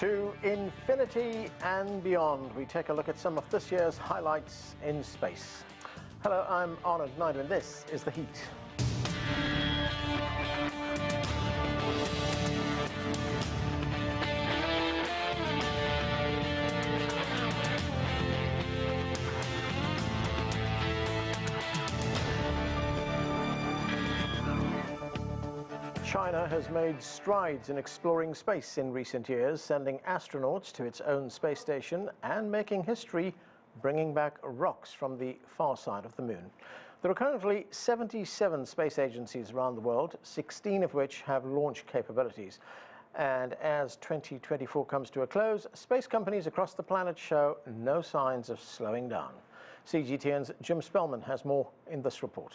To infinity and beyond, we take a look at some of this year's highlights in space. Hello, I'm Arnold Naidu, and this is The Heat. China has made strides in exploring space in recent years, sending astronauts to its own space station and making history, bringing back rocks from the far side of the moon. There are currently 77 space agencies around the world, 16 of which have launch capabilities. And as 2024 comes to a close, space companies across the planet show no signs of slowing down. CGTN's Jim Spellman has more in this report.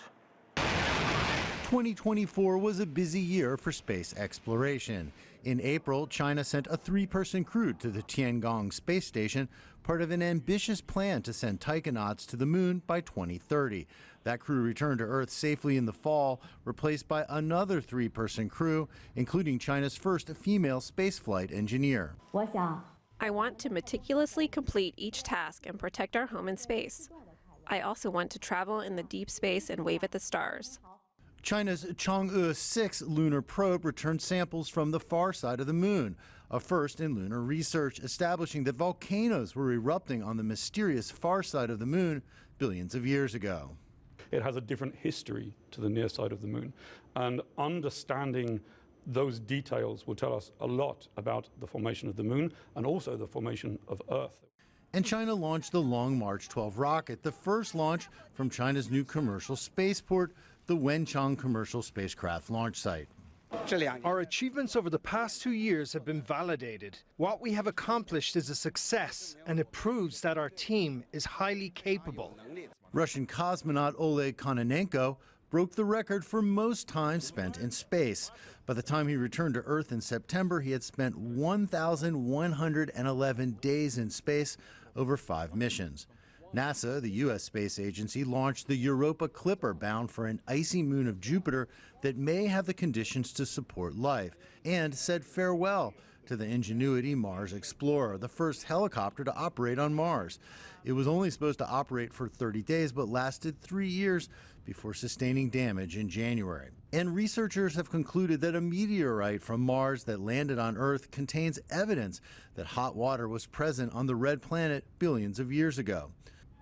2024 was a busy year for space exploration. In April, China sent a 3-person crew to the Tiangong space station, part of an ambitious plan to send taikonauts to the moon by 2030. That crew returned to Earth safely in the fall, replaced by another 3-person crew, including China's first female spaceflight engineer. I want to meticulously complete each task and protect our home in space. I also want to travel in the deep space and wave at the stars. China's Chang'e 6 lunar probe returned samples from the far side of the moon, a first in lunar research, establishing that volcanoes were erupting on the mysterious far side of the moon billions of years ago. It has a different history to the near side of the moon, and understanding those details will tell us a lot about the formation of the moon and also the formation of Earth. And China launched the Long March 12 rocket, the first launch from China's new commercial spaceport, the Wenchang Commercial Spacecraft Launch Site. Our achievements over the past 2 years have been validated. What we have accomplished is a success, and it proves that our team is highly capable. Russian cosmonaut Oleg Kononenko broke the record for most time spent in space. By the time he returned to Earth in September, he had spent 1,111 days in space over 5 missions. NASA, the U.S. space agency, launched the Europa Clipper bound for an icy moon of Jupiter that may have the conditions to support life, and said farewell to the Ingenuity Mars Explorer, the first helicopter to operate on Mars. It was only supposed to operate for 30 days, but lasted 3 years before sustaining damage in January. And researchers have concluded that a meteorite from Mars that landed on Earth contains evidence that hot water was present on the red planet billions of years ago.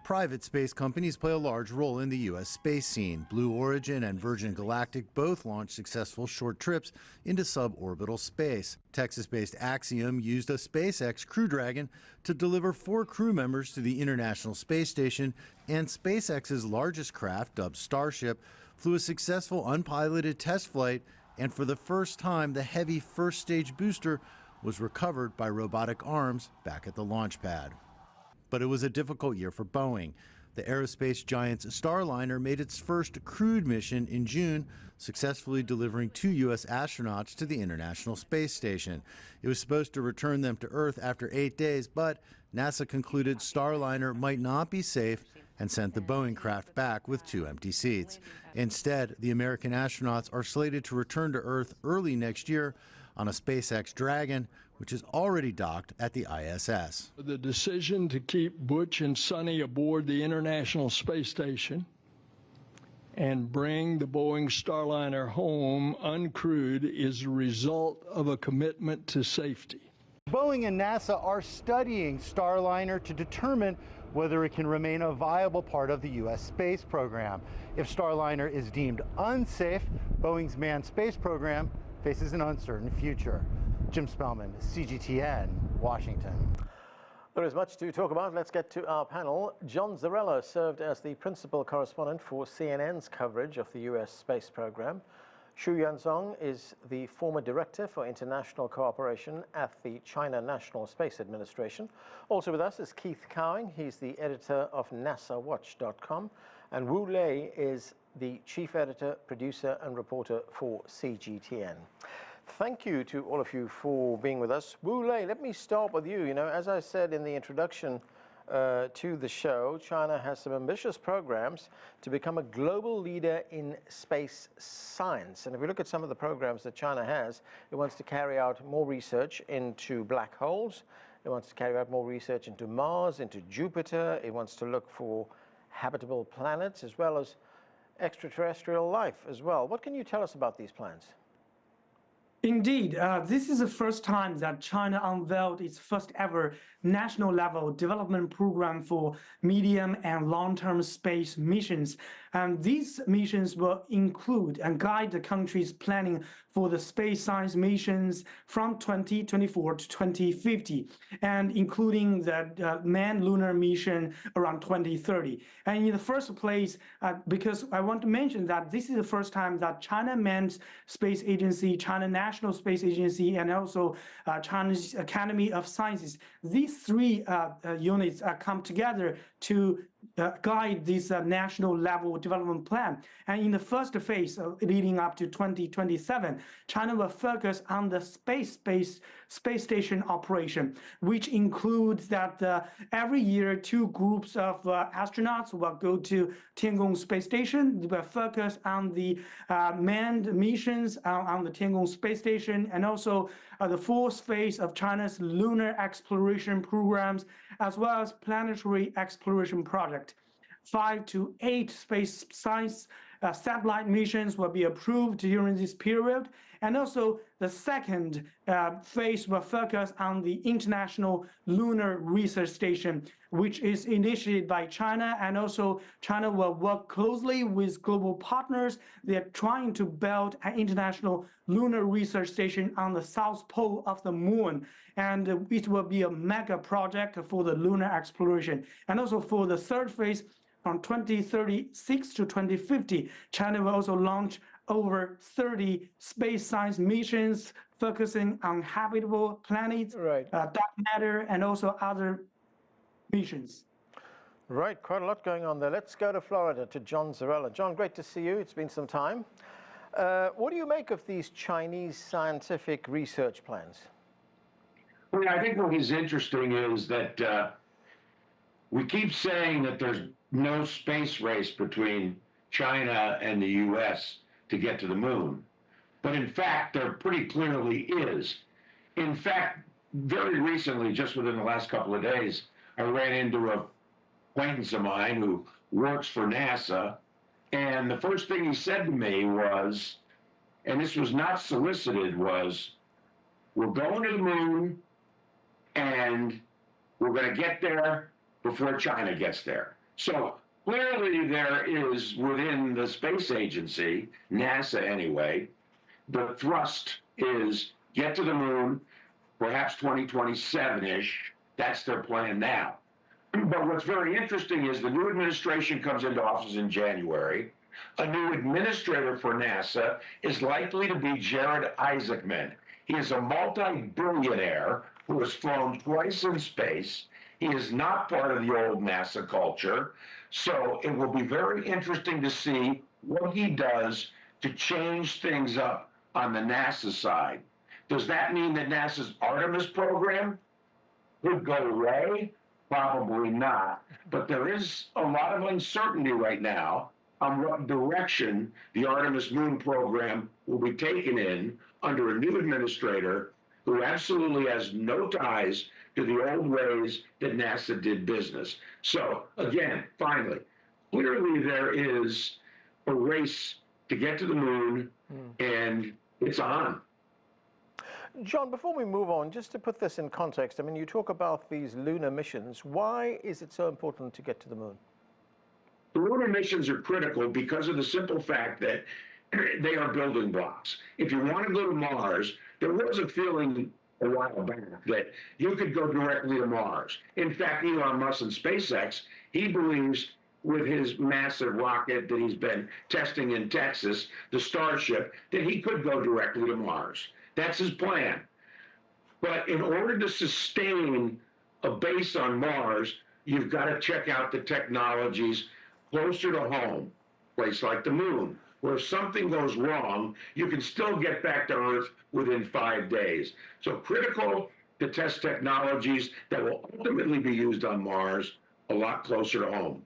Private space companies play a large role in the U.S. space scene. Blue Origin and Virgin Galactic both launched successful short trips into suborbital space. Texas-based Axiom used a SpaceX Crew Dragon to deliver 4 crew members to the International Space Station, and SpaceX's largest craft, dubbed Starship, flew a successful unpiloted test flight, and for the first time, the heavy first-stage booster was recovered by robotic arms back at the launch pad. But it was a difficult year for Boeing. The aerospace giant's Starliner made its first crewed mission in June, successfully delivering 2 U.S. astronauts to the International Space Station. It was supposed to return them to Earth after 8 days, but NASA concluded Starliner might not be safe and sent the Boeing craft back with 2 empty seats. Instead, the American astronauts are slated to return to Earth early next year on a SpaceX Dragon, which is already docked at the ISS. The decision to keep Butch and Sonny aboard the International Space Station and bring the Boeing Starliner home uncrewed is a result of a commitment to safety. Boeing and NASA are studying Starliner to determine whether it can remain a viable part of the U.S. space program. If Starliner is deemed unsafe, Boeing's manned space program faces an uncertain future. Jim Spellman, CGTN, Washington. There is much to talk about. Let's get to our panel. John Zarrella served as the principal correspondent for CNN's coverage of the U.S. space program. Xu Yansong is the former director for international cooperation at the China National Space Administration. Also with us is Keith Cowing. He's the editor of NASAWatch.com. And Wu Lei is the chief editor, producer, and reporter for CGTN. Thank you to all of you for being with us. Wu Lei, let me start with you. You know, as I said in the introduction, to the show. China has some ambitious programs to become a global leader in space science. And if we look at some of the programs that China has, it wants to carry out more research into black holes. It wants to carry out more research into Mars, into Jupiter. It wants to look for habitable planets as well as extraterrestrial life as well. What can you tell us about these plans? Indeed, this is the first time that China unveiled its first ever national level development program for medium and long-term space missions. And these missions will include and guide the country's planning for the space science missions from 2024 to 2050, and including the manned lunar mission around 2030. And in the first place, because I want to mention that this is the first time that China Manned Space Agency, China National Space Agency, and also China's Academy of Sciences, these three units come together to guide this national level development plan. And in the first phase leading up to 2027, China will focus on the space station operation, which includes that every year 2 groups of astronauts will go to Tiangong space station. They will focus on the manned missions on the Tiangong space station, and also the 4th phase of China's lunar exploration programs, as well as planetary exploration project. 5 to 8 space science satellite missions will be approved during this period. And also the second phase will focus on the International Lunar Research Station, which is initiated by China, and also China will work closely with global partners. They're trying to build an International Lunar Research Station on the south pole of the moon, and it will be a mega project for the lunar exploration. And also for the 3rd phase, from 2036 to 2050, China will also launch over 30 space science missions focusing on habitable planets, dark matter, and also other missions. Right, quite a lot going on there. Let's go to Florida to John Zarrella. John, great to see you. It's been some time. What do you make of these Chinese scientific research plans? Well, I think what is interesting is that we keep saying that there's no space race between China and the U.S. to get to the moon. But in fact, there pretty clearly is. In fact, very recently, just within the last couple of days, I ran into an acquaintance of mine who works for NASA, and the first thing he said to me was, and this was not solicited, was, we're going to the moon, and we're going to get there before China gets there. So clearly there is, within the space agency, NASA anyway, the thrust is get to the moon, perhaps 2027-ish. That's their plan now. But what's very interesting is the new administration comes into office in January. A new administrator for NASA is likely to be Jared Isaacman. He is a multi-billionaire who has flown twice in space. He is not part of the old NASA culture. So it will be very interesting to see what he does to change things up on the NASA side. Does that mean that NASA's Artemis program could go away? Probably not. But there is a lot of uncertainty right now on what direction the Artemis moon program will be taken in under a new administrator who absolutely has no ties to the old ways that NASA did business. So again, finally, clearly there is a race to get to the moon, and it's on. John, before we move on, just to put this in context, I mean, you talk about these lunar missions. Why is it so important to get to the moon? The lunar missions are critical because of the simple fact that they are building blocks. If you want to go to Mars, there was a feeling a while back that you could go directly to Mars. In fact, Elon Musk and SpaceX, he believes with his massive rocket that he's been testing in Texas, the Starship, that he could go directly to Mars. That's his plan. But in order to sustain a base on Mars, you've got to check out the technologies closer to home, a place like the moon, where if something goes wrong, you can still get back to Earth within 5 days. So critical to test technologies that will ultimately be used on Mars a lot closer to home.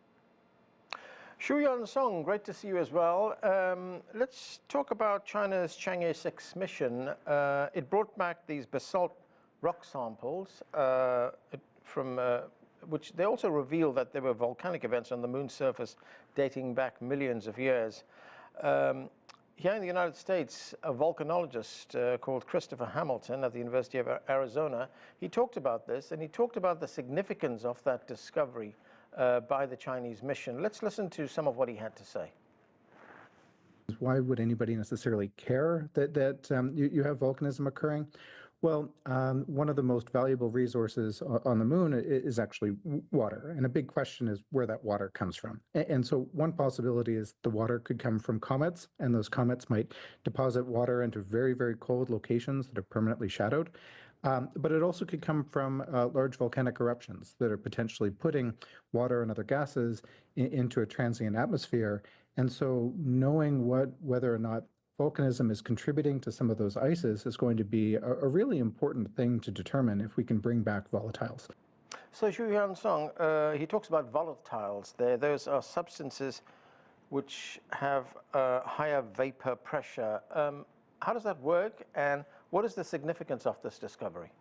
Yansong, great to see you as well. Let's talk about China's Chang'e 6 mission. It brought back these basalt rock samples from which they also revealed that there were volcanic events on the moon's surface dating back millions of years. Here in the United States, a volcanologist called Christopher Hamilton at the University of Arizona, he talked about this, and he talked about the significance of that discovery by the Chinese mission. Let's listen to some of what he had to say. Why would anybody necessarily care that you have volcanism occurring? Well, one of the most valuable resources on the moon is actually water. And a big question is where that water comes from. And so one possibility is the water could come from comets, and those comets might deposit water into very, very cold locations that are permanently shadowed. But it also could come from large volcanic eruptions that are potentially putting water and other gases into a transient atmosphere. And so knowing whether or not volcanism is contributing to some of those ices is going to be a really important thing to determine if we can bring back volatiles. So Yansong, he talks about volatiles there. Those are substances which have higher vapor pressure. How does that work, and what is the significance of this discovery?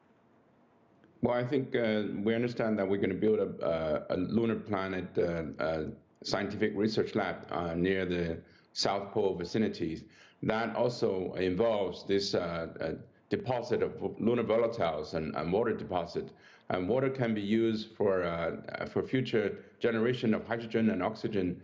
Well, I think we understand that we're going to build a lunar planet scientific research lab near the South Pole vicinities. That also involves this deposit of lunar volatiles and water deposit. And water can be used for future generation of hydrogen and oxygen,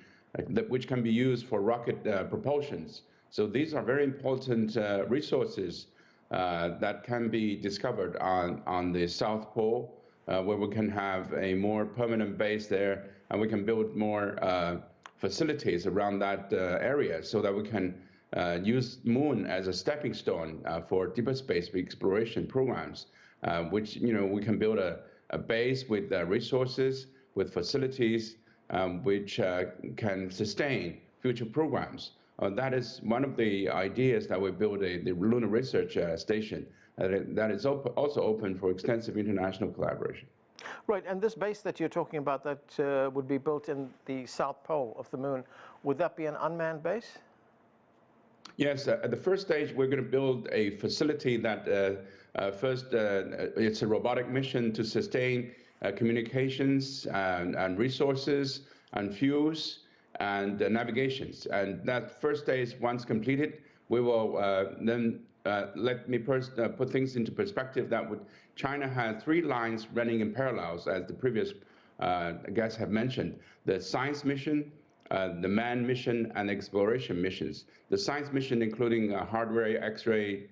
which can be used for rocket propulsions. So these are very important resources that can be discovered on the South Pole, where we can have a more permanent base there, and we can build more facilities around that area so that we can use Moon as a stepping stone for deeper space exploration programs, which we can build a base with resources, with facilities, which can sustain future programs. That is one of the ideas that we build the Lunar Research Station that is also open for extensive international collaboration. Right, and this base that you're talking about that would be built in the South Pole of the Moon, would that be an unmanned base? Yes, at the first stage, we're going to build a facility that it's a robotic mission to sustain communications and resources and fuels and navigations. And that first stage, once completed, we will then let me put things into perspective. China had 3 lines running in parallels, as the previous guests have mentioned: the science mission, the manned mission, and exploration missions. The science mission including hardware, X-ray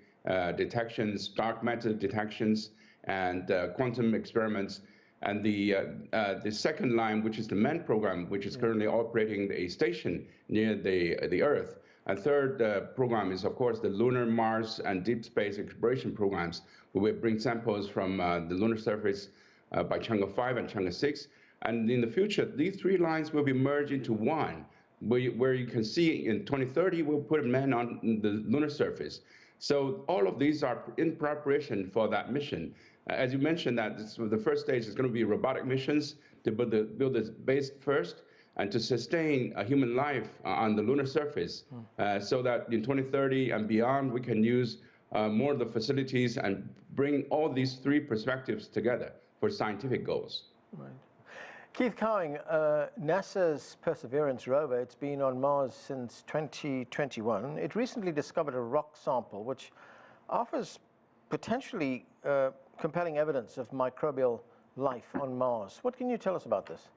detections, dark matter detections, and quantum experiments. And the second line, which is the manned program, which is currently operating a station near the Earth. And third program is, of course, the Lunar, Mars, and deep space exploration programs, where we bring samples from the lunar surface by Chang'e 5 and Chang'e 6. And in the future, these 3 lines will be merged into one, where you can see in 2030, we'll put a man on the lunar surface. So all of these are in preparation for that mission. As you mentioned, that the first stage is going to be robotic missions to build this base first, and to sustain a human life on the lunar surface, so that in 2030 and beyond, we can use more of the facilities and bring all these 3 perspectives together for scientific goals. Right. Keith Cowing, NASA's Perseverance rover, it's been on Mars since 2021. It recently discovered a rock sample which offers potentially compelling evidence of microbial life on Mars. What can you tell us about this?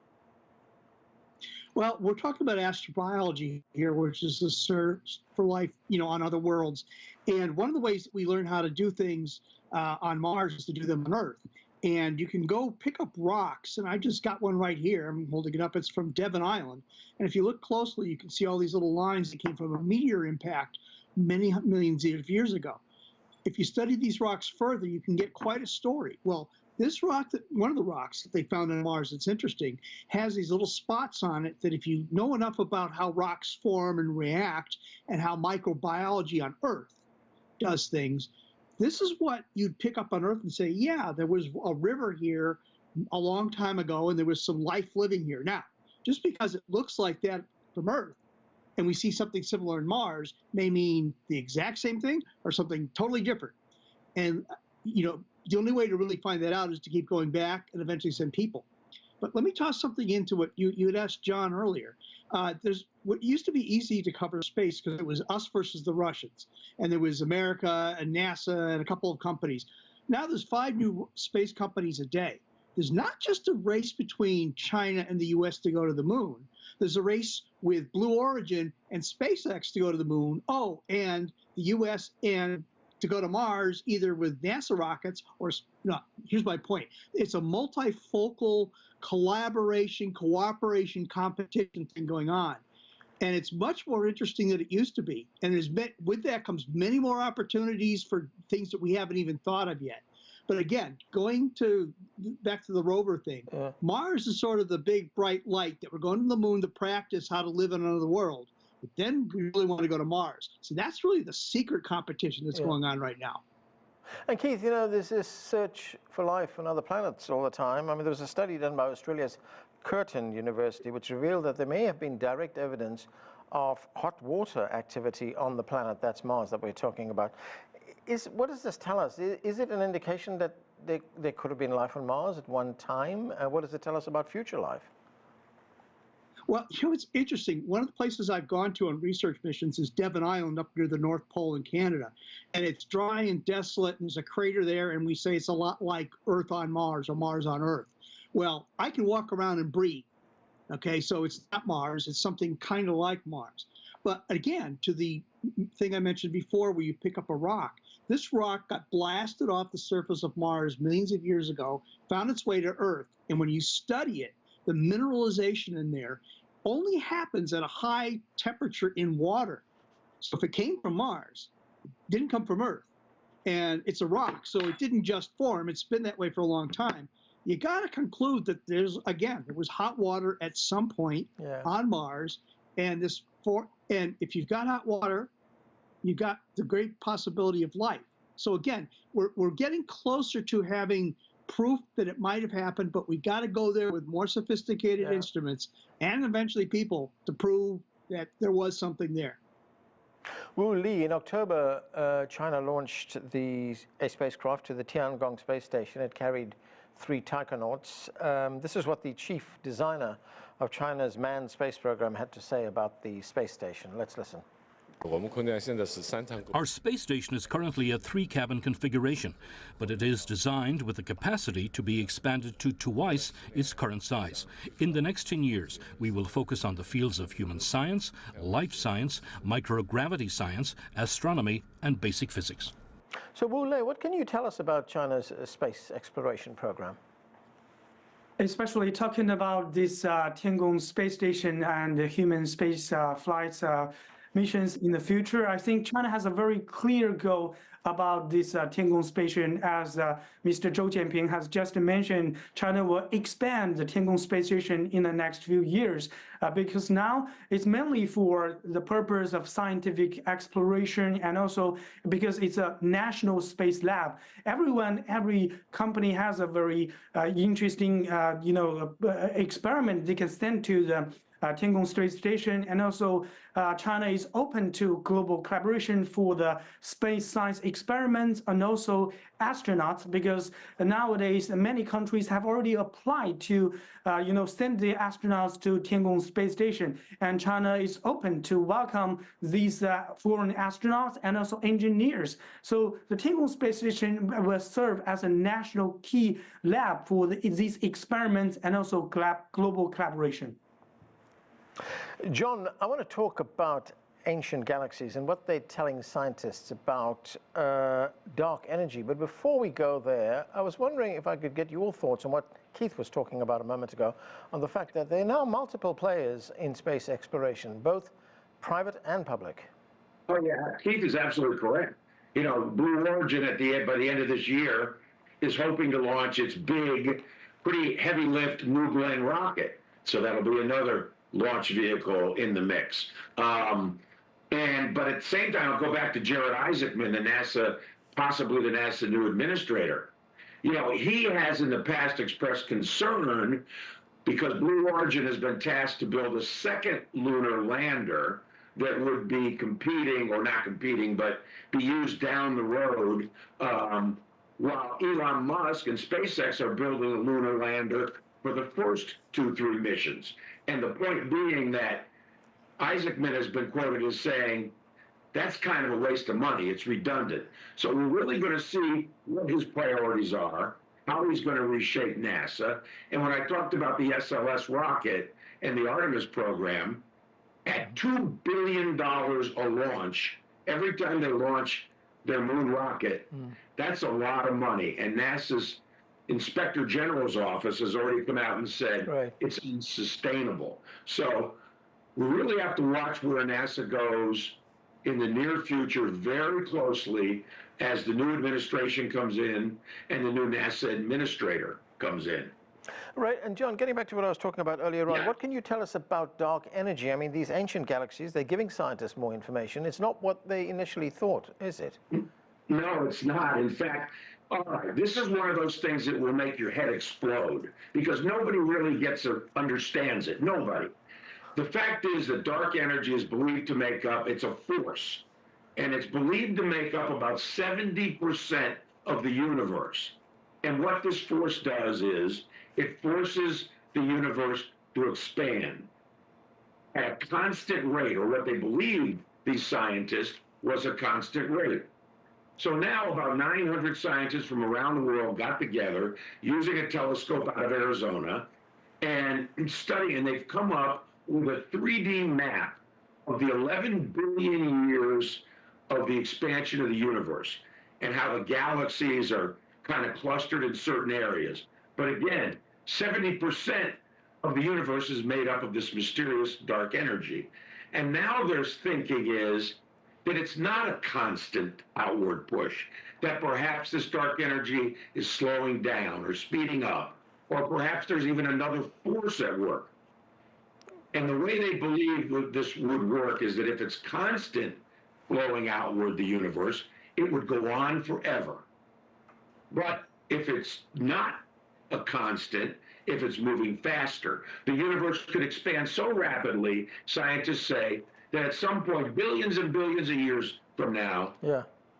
Well, we're talking about astrobiology here, which is the search for life, on other worlds. And one of the ways that we learn how to do things on Mars is to do them on Earth. And you can go pick up rocks, and I just got one right here. I'm holding it up. It's from Devon Island. And if you look closely, you can see all these little lines that came from a meteor impact many millions of years ago. If you study these rocks further, you can get quite a story. Well, this rock, one of the rocks that they found on Mars that's interesting, has these little spots on it that if you know enough about how rocks form and react and how microbiology on Earth does things, This is what you'd pick up on Earth and say, yeah, there was a river here a long time ago and there was some life living here. Now, just because it looks like that from Earth and we see something similar in Mars may mean the exact same thing or something totally different. And, you know, the only way to really find that out is to keep going back and eventually send people. But let me toss something into what you had asked John earlier. There's what used to be easy to cover space because it was us versus the Russians. And there was America and NASA and a couple of companies. Now there's 5 new space companies a day. There's not just a race between China and the US to go to the moon. There's a race with Blue Origin and SpaceX to go to the moon. Oh, and the US and to go to Mars, either with NASA rockets or, no, here's my point. It's a multifocal collaboration, cooperation, competition thing going on. And it's much more interesting than it used to be. And with that comes many more opportunities for things that we haven't even thought of yet. But again, going back to the rover thing, Mars is sort of the big bright light that we're going to the moon to practice how to live in another world. But then we really want to go to Mars. So that's really the secret competition that's going on right now. And Keith, you know, there's this search for life on other planets all the time. I mean, there was a study done by Australia's Curtin University which revealed that there may have been direct evidence of hot water activity on the planet, that's Mars, that we're talking about. What does this tell us? Is it an indication that there could have been life on Mars at one time? What does it tell us about future life? Well, you know, it's interesting. One of the places I've gone to on research missions is Devon Island up near the North Pole in Canada. And it's dry and desolate, and there's a crater there, and we say it's a lot like Earth on Mars or Mars on Earth. Well, I can walk around and breathe. Okay, so it's not Mars. It's something kind of like Mars. But again, to the thing I mentioned before where you pick up a rock, this rock got blasted off the surface of Mars millions of years ago, found its way to Earth. And when you study it, the mineralization in there only happens at a high temperature in water. So if it came from Mars, it didn't come from Earth. And it's a rock, so it didn't just form. It's been that way for a long time. You got to conclude that there was hot water at some point on Mars. And if you've got hot water, you've got the great possibility of life. So again, we're getting closer to having proof that it might have happened, but we got to go there with more sophisticated instruments and eventually people to prove that there was something there. Wu Li, in October, China launched a spacecraft to the Tiangong space station. It carried 3 taikonauts. This is what the chief designer of China's manned space program had to say about the space station. Let's listen. Our space station is currently a 3-cabin configuration, but it is designed with the capacity to be expanded to twice its current size. In the next 10 years, we will focus on the fields of human science, life science, microgravity science, astronomy, and basic physics. So Wu Lei, what can you tell us about China's space exploration program? Especially talking about this Tiangong space station and the human space flights missions in the future, I think China has a very clear goal about this Tiangong station. As Mr. Zhou Jianping has just mentioned, China will expand the Tiangong space station in the next few years because now it's mainly for the purpose of scientific exploration and also because it's a national space lab. Every company has a very interesting, experiment they can send to the Tiangong space station, and also China is open to global collaboration for the space science experiments and also astronauts, because nowadays many countries have already applied to send the astronauts to Tiangong space station, and China is open to welcome these foreign astronauts and also engineers. So the Tiangong space station will serve as a national key lab for these experiments and also global collaboration. John, I want to talk about ancient galaxies and what they're telling scientists about dark energy. But before we go there, I was wondering if I could get your thoughts on what Keith was talking about a moment ago, on the fact that there are now multiple players in space exploration, both private and public. Oh, yeah, Keith is absolutely correct. You know, Blue Origin by the end of this year is hoping to launch its big, pretty heavy lift New Glenn rocket. So that'll be another launch vehicle in the mix. But at the same time, I'll go back to Jared Isaacman, the NASA possibly the NASA new administrator. You know, he has in the past expressed concern because Blue Origin has been tasked to build a second lunar lander that would be competing, or not competing, but be used down the road, while Elon Musk and SpaceX are building a lunar lander for the first 2-3 missions. And the point being that Isaacman has been quoted as saying, that's kind of a waste of money, it's redundant. So we're really going to see what his priorities are, how he's going to reshape NASA. And when I talked about the SLS rocket and the Artemis program, at $2 billion a launch, every time they launch their moon rocket, that's a lot of money. And NASA's Inspector General's office has already come out and said it's unsustainable. So we really have to watch where NASA goes in the near future very closely as the new administration comes in and the new NASA administrator comes in. Right, and John, getting back to what I was talking about earlier on, what can you tell us about dark energy? I mean, these ancient galaxies, they're giving scientists more information. It's not what they initially thought, is it? No, it's not. In fact, this is one of those things that will make your head explode because nobody really understands it. Nobody. The fact is that dark energy is believed to make up, it's a force, and it's believed to make up about 70% of the universe. And what this force does is it forces the universe to expand at a constant rate, or what they believed, these scientists, was a constant rate. So now about 900 scientists from around the world got together using a telescope out of Arizona and studying, and they've come up with a 3D map of the 11 billion years of the expansion of the universe and how the galaxies are kind of clustered in certain areas. But again, 70% of the universe is made up of this mysterious dark energy. And now their thinking is that it's not a constant outward push, that perhaps this dark energy is slowing down or speeding up, or perhaps there's even another force at work. And the way they believe this would work is that if it's constant flowing outward the universe, it would go on forever. But if it's not a constant, if it's moving faster, the universe could expand so rapidly, scientists say, that at some point, billions and billions of years from now,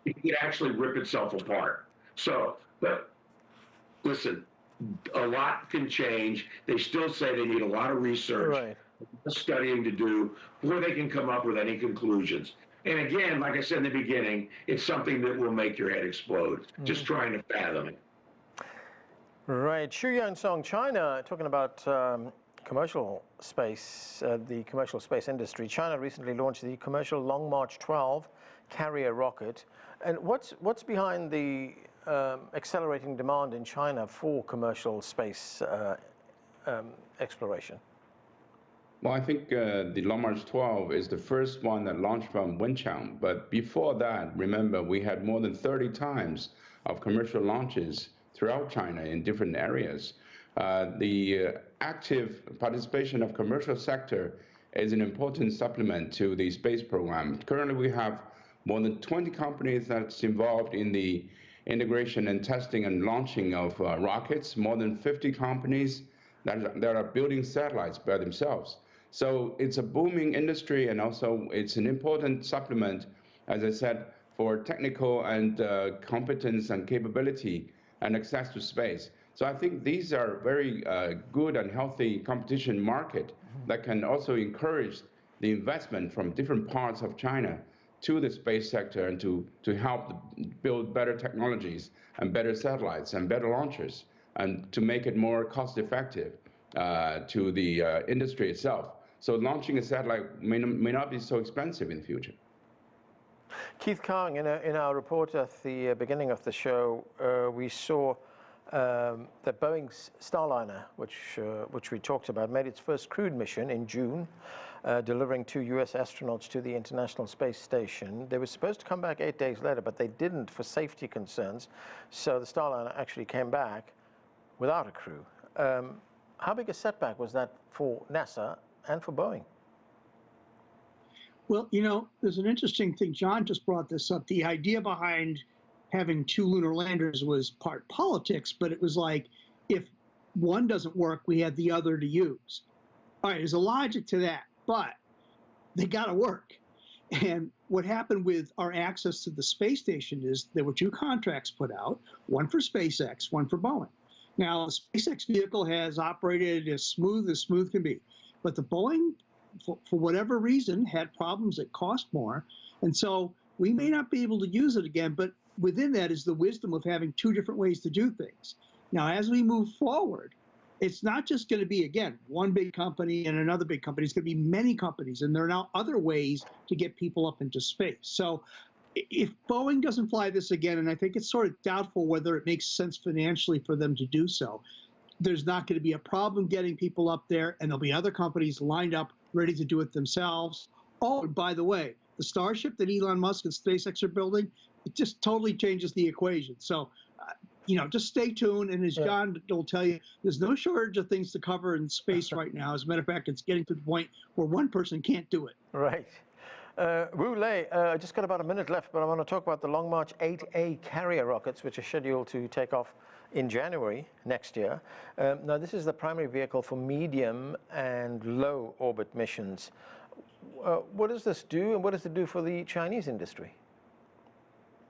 it could actually rip itself apart. So, but listen, a lot can change. They still say they need a lot of research, studying to do before they can come up with any conclusions. And again, like I said in the beginning, it's something that will make your head explode, just trying to fathom it. Right. Yansong, China, talking about commercial space, the commercial space industry. China recently launched the commercial Long March 12 carrier rocket. And what's behind the accelerating demand in China for commercial space exploration? Well, I think the Long March 12 is the first one that launched from Wenchang. But before that, remember, we had more than 30 times of commercial launches throughout China in different areas. The active participation of commercial sector is an important supplement to the space program. Currently, we have more than 20 companies that's involved in the integration and testing and launching of rockets, more than 50 companies that are building satellites by themselves. So it's a booming industry, and also it's an important supplement, as I said, for technical and competence and capability and access to space. So I think these are very good and healthy competition market that can also encourage the investment from different parts of China to the space sector and to help build better technologies and better satellites and better launchers and to make it more cost effective to the industry itself. So launching a satellite may not be so expensive in the future. Keith Kang, in our report at the beginning of the show, we saw that Boeing's Starliner, which we talked about, made its first crewed mission in June, delivering 2 U.S. astronauts to the International Space Station. They were supposed to come back 8 days later, but they didn't for safety concerns. So the Starliner actually came back without a crew. How big a setback was that for NASA and for Boeing? Well, you know, there's an interesting thing. John just brought this up. The idea behind having 2 lunar landers was part politics, but it was like, if one doesn't work, we had the other to use. All right, there's a logic to that, but they got to work. And what happened with our access to the space station is there were 2 contracts put out, one for SpaceX, one for Boeing. Now, the SpaceX vehicle has operated as smooth can be, but the Boeing, for whatever reason, had problems that cost more. And so we may not be able to use it again, but within that is the wisdom of having 2 different ways to do things. Now, as we move forward, it's not just going to be, again, one big company and another big company. It's going to be many companies, and there are now other ways to get people up into space. So if Boeing doesn't fly this again, and I think it's sort of doubtful whether it makes sense financially for them to do so, there's not going to be a problem getting people up there, and there'll be other companies lined up ready to do it themselves. Oh, and by the way, the Starship that Elon Musk and SpaceX are building, it just totally changes the equation. So, just stay tuned. And as John will tell you, there's no shortage of things to cover in space right now. As a matter of fact, it's getting to the point where one person can't do it. Right. Wu Lei, I just got about a minute left, but I want to talk about the Long March 8A carrier rockets, which are scheduled to take off in January next year. Now, this is the primary vehicle for medium and low orbit missions. What does this do, and what does it do for the Chinese industry?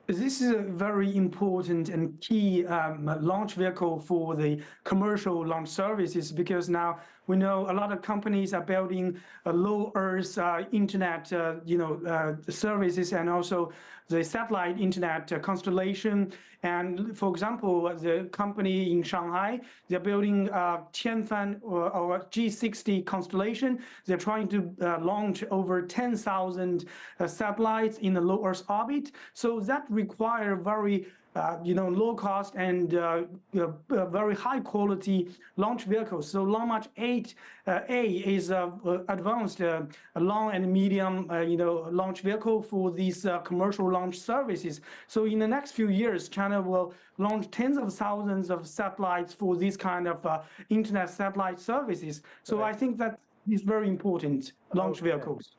This is a very important and key launch vehicle for the commercial launch services, because now we know a lot of companies are building low Earth internet services, and also the satellite internet constellation. And for example, the company in Shanghai, they're building Tianfan or G60 constellation. They're trying to launch over 10,000 satellites in the low Earth orbit. So that require very low cost and very high quality launch vehicles. So Long March 8A is advanced long and medium launch vehicle for these commercial launch services. So in the next few years, China will launch tens of thousands of satellites for these kind of internet satellite services. So I think that is very important, launch vehicles.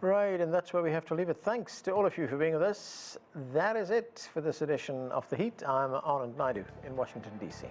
Right, and that's where we have to leave it. Thanks to all of you for being with us. That is it for this edition of The Heat. I'm Anand Naidu in Washington, D.C.